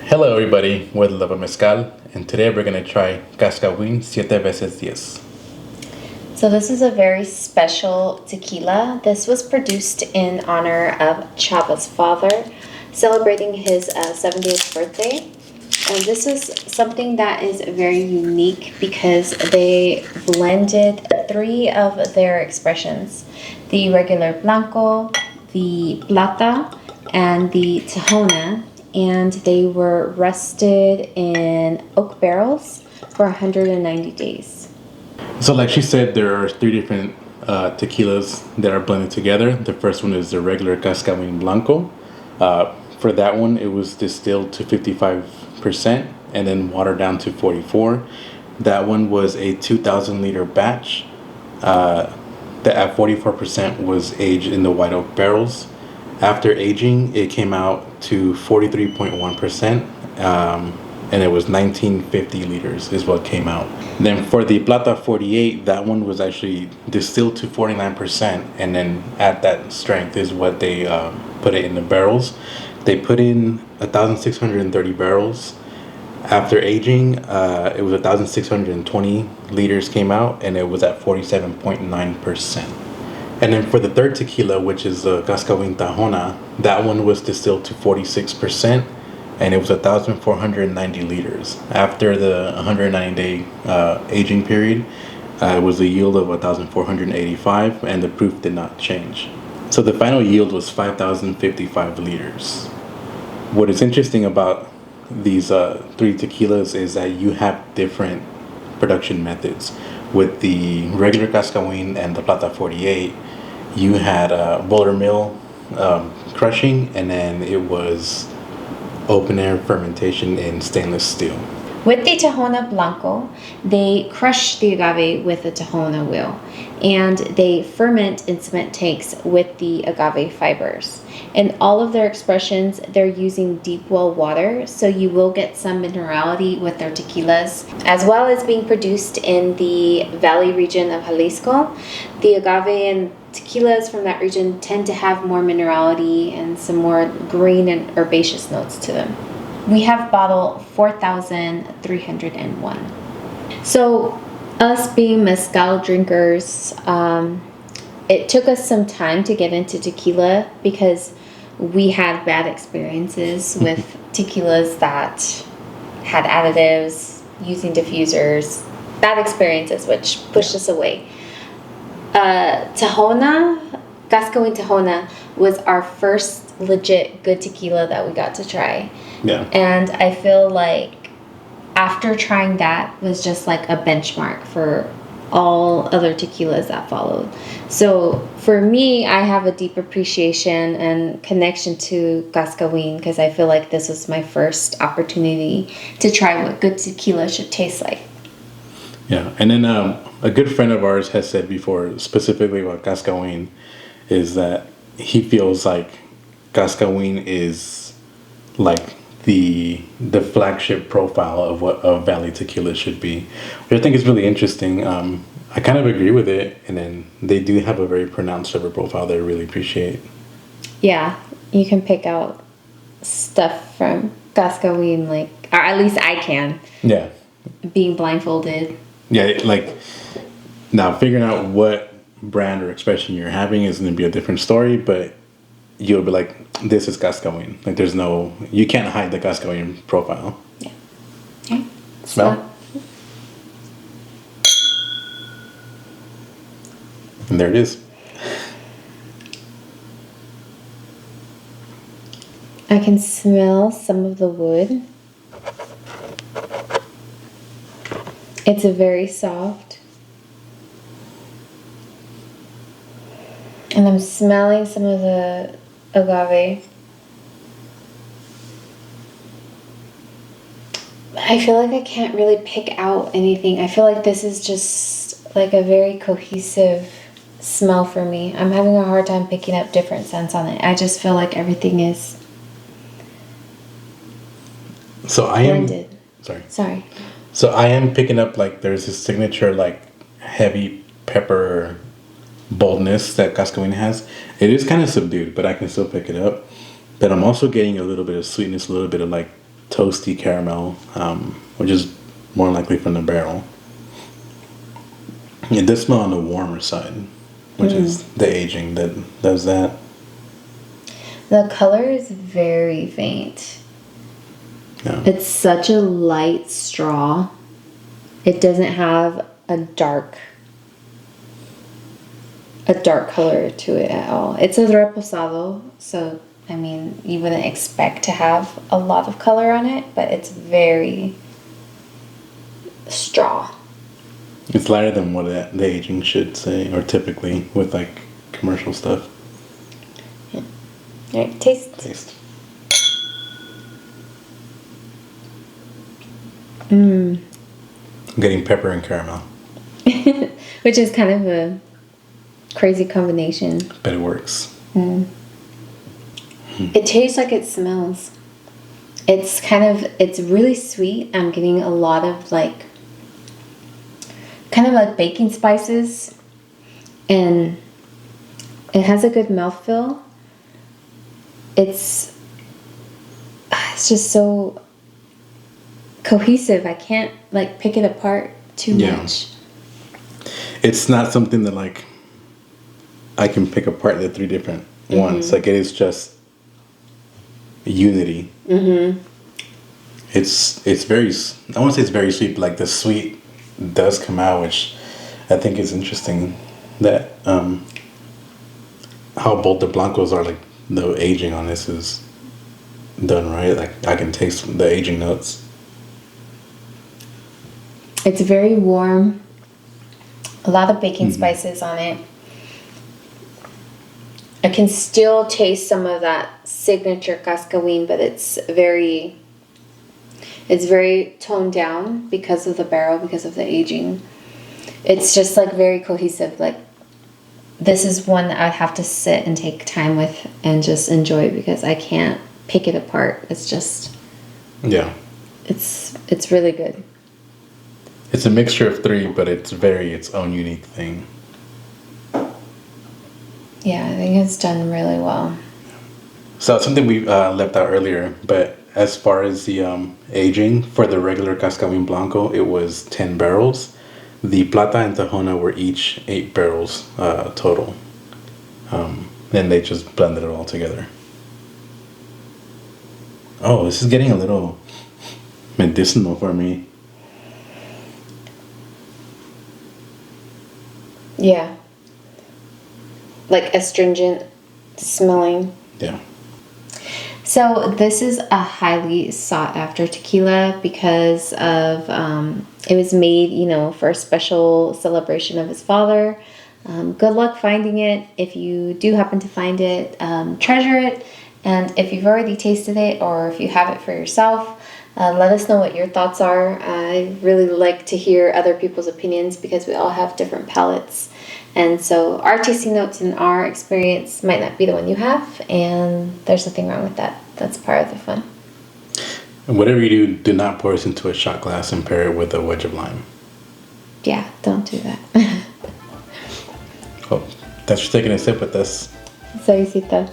Hello everybody, we're the Love of Mezcal, and today we're going to try Cascahuin Siete Veces, Diez. So this is a very special tequila. This was produced in honor of Chava's father, celebrating his 70th birthday. And this is something that is very unique because they blended three of their expressions: the regular blanco, the plata, and the tahona. And they were rested in oak barrels for 190 days. So like she said, there are three different tequilas that are blended together. The first one is the regular Cascahuin Blanco. For that one, it was distilled to 55% and then watered down to 44. That one was a 2,000 liter batch that at 44% was aged in the white oak barrels. After aging, it came out to 43.1%, and it was 1950 liters is what came out. Then for the Plata 48, that one was actually distilled to 49%, and then at that strength is what they put it in the barrels. They put in 1,630 barrels. After aging, it was 1,620 liters came out, and it was at 47.9%. And then for the third tequila, which is the Cascahuin Tahona, that one was distilled to 46%, and it was 1,490 liters. After the 190-day aging period, it was a yield of 1,485, and the proof did not change. So the final yield was 5,055 liters. What is interesting about these three tequilas is that you have different production methods. With the regular Cascahuin and the Plata 48, you had boiler mill crushing, and then it was open air fermentation in stainless steel. With the Tahona Blanco, they crush the agave with a Tahona wheel, and they ferment in cement tanks with the agave fibers. In all of their expressions, they're using deep well water, so you will get some minerality with their tequilas, as well as being produced in the valley region of Jalisco. The agave and tequilas from that region tend to have more minerality and some more green and herbaceous notes to them. We have bottle 4,301. So us being mezcal drinkers, it took us some time to get into tequila because we had bad experiences with tequilas that had additives, using diffusers, bad experiences, which pushed us away. Tahona, Cascahuin Tahona, was our first legit good tequila that we got to try. Yeah. And I feel like after trying that was just like a benchmark for all other tequilas that followed. So for me, I have a deep appreciation and connection to Cascahuin because I feel like this was my first opportunity to try what good tequila should taste like. Yeah, and then a good friend of ours has said before, specifically about Cascahuin, is that he feels like Cascahuin is like the flagship profile of what a valley tequila should be, which I think is really interesting. I kind of agree with it, and then they do have a very pronounced flavor profile that I really appreciate. Yeah, you can pick out stuff from Cascahuin, like, or at least I can. Yeah. Being blindfolded. Yeah, like now figuring out what brand or expression you're having is going to be a different story, but you'll be like, this is Cascahuin. Like there's no, you can't hide the Cascahuin profile. Yeah. Okay. Smell. And there it is. I can smell some of the wood. It's a very soft. And I'm smelling some of the agave. I feel like I can't really pick out anything. I feel like this is just like a very cohesive smell for me. I'm having a hard time picking up different scents on it. I just feel like everything is blended. Sorry. So I am picking up like there's this signature like heavy pepper boldness that Cascahuin has. It is kind of subdued, but I can still pick it up. But I'm also getting a little bit of sweetness, a little bit of like toasty caramel, which is more likely from the barrel. It does smell on the warmer side, which is the aging that does that. The color is very faint. Yeah. It's such a light straw. It doesn't have a dark color to it at all. It's a reposado, so I mean, you wouldn't expect to have a lot of color on it, but it's very straw. It's lighter than what the aging should say, or typically with like commercial stuff. Yeah. All right, taste. Taste. Mmm. I'm getting pepper and caramel. Which is kind of a crazy combination. But it works. It tastes like it smells. It's really sweet. I'm getting a lot of kind of like baking spices, and it has a good mouthfeel. It's just so cohesive. I can't pick it apart too much. It's not something that I can pick apart the three different ones. It is just unity. It's very, I won't say it's very sweet, but the sweet does come out, which I think is interesting that how both the blancos are, the aging on this is done right. I can taste the aging notes. It's very warm. A lot of baking spices on it. I can still taste some of that signature Cascahuin, but it's very toned down because of the barrel, because of the aging. It's just very cohesive. This is one that I'd have to sit and take time with and just enjoy, because I can't pick it apart. It's just it's really good. It's a mixture of three, but it's its own unique thing. Yeah, I think it's done really well. So something we left out earlier, but as far as the aging for the regular Cascahuin Blanco, it was 10 barrels. The Plata and Tahona were each 8 barrels total. And they just blended it all together. Oh, this is getting a little medicinal for me. Yeah. Astringent smelling. Yeah. So this is a highly sought after tequila because of it was made, for a special celebration of his father. Good luck finding it. If you do happen to find it, treasure it. And if you've already tasted it, or if you have it for yourself, let us know what your thoughts are. I really like to hear other people's opinions because we all have different palates. And so our tasting notes and our experience might not be the one you have, and there's nothing wrong with that. That's part of the fun. And whatever you do not pour this into a shot glass and pair it with a wedge of lime. Yeah, don't do that. Oh, thanks for taking a sip with us. Sorry, Sita.